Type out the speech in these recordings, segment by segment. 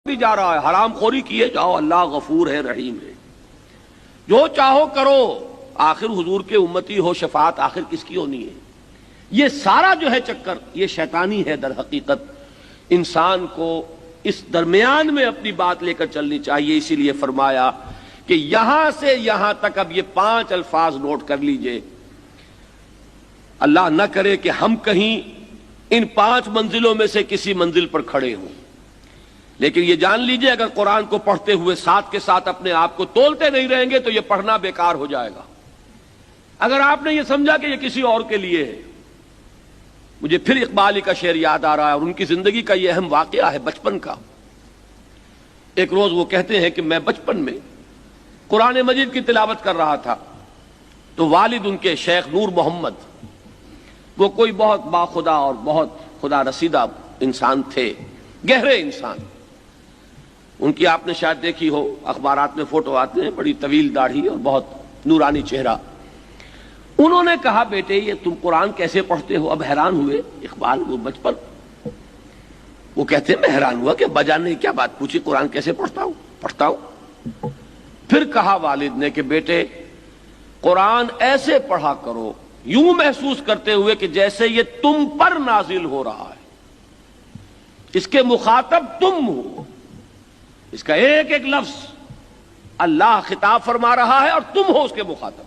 بھی جا رہا ہے، حرام خوری کیے جاؤ، اللہ غفور ہے رحیم ہے، جو چاہو کرو، آخر حضور کے امتی ہو، شفاعت آخر کس کی ہونی ہے؟ یہ سارا جو ہے چکر یہ شیطانی ہے۔ در حقیقت انسان کو اس درمیان میں اپنی بات لے کر چلنی چاہیے۔ اسی لیے فرمایا کہ یہاں سے یہاں تک اب یہ 5 الفاظ نوٹ کر لیجئے۔ اللہ نہ کرے کہ ہم کہیں ان 5 منزلوں میں سے کسی منزل پر کھڑے ہوں، لیکن یہ جان لیجئے اگر قرآن کو پڑھتے ہوئے ساتھ کے ساتھ اپنے آپ کو تولتے نہیں رہیں گے تو یہ پڑھنا بیکار ہو جائے گا۔ اگر آپ نے یہ سمجھا کہ یہ کسی اور کے لیے ہے، مجھے پھر اقبالی کا شعر یاد آ رہا ہے اور ان کی زندگی کا یہ اہم واقعہ ہے بچپن کا۔ ایک روز وہ کہتے ہیں کہ میں بچپن میں قرآن مجید کی تلاوت کر رہا تھا تو والد ان کے شیخ نور محمد، وہ کوئی بہت باخدا اور بہت خدا رسیدہ انسان تھے، گہرے انسان۔ ان کی آپ نے شاید دیکھی ہو، اخبارات میں فوٹو آتے ہیں، بڑی طویل داڑھی اور بہت نورانی چہرہ۔ انہوں نے کہا بیٹے یہ تم قرآن کیسے پڑھتے ہو؟ اب حیران ہوئے اقبال، وہ بچپن، وہ کہتے ہیں میں حیران ہوا کہ بجان نے کیا بات پوچھی، قرآن کیسے پڑھتا ہوں۔ پھر کہا والد نے کہ بیٹے قرآن ایسے پڑھا کرو، یوں محسوس کرتے ہوئے کہ جیسے یہ تم پر نازل ہو رہا ہے، اس کے مخاطب تم ہو، اس کا ایک ایک لفظ اللہ خطاب فرما رہا ہے اور تم ہو اس کے مخاطب۔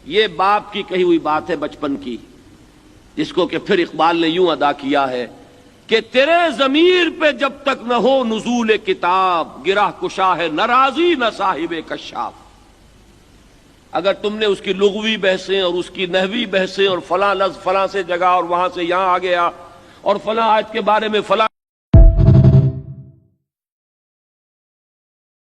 یہ باپ کی کہی ہوئی بات ہے بچپن کی، جس کو کہ پھر اقبال نے یوں ادا کیا ہے کہ تیرے ضمیر پہ جب تک نہ ہو نزول کتاب، گرہ کشا ہے نہ راضی نہ صاحب کشاف۔ اگر تم نے اس کی لغوی بحثیں اور اس کی نحوی بحثیں اور فلاں لفظ فلاں سے جگہ اور وہاں سے یہاں آ گیا اور فلاں آیت کے بارے میں فلاں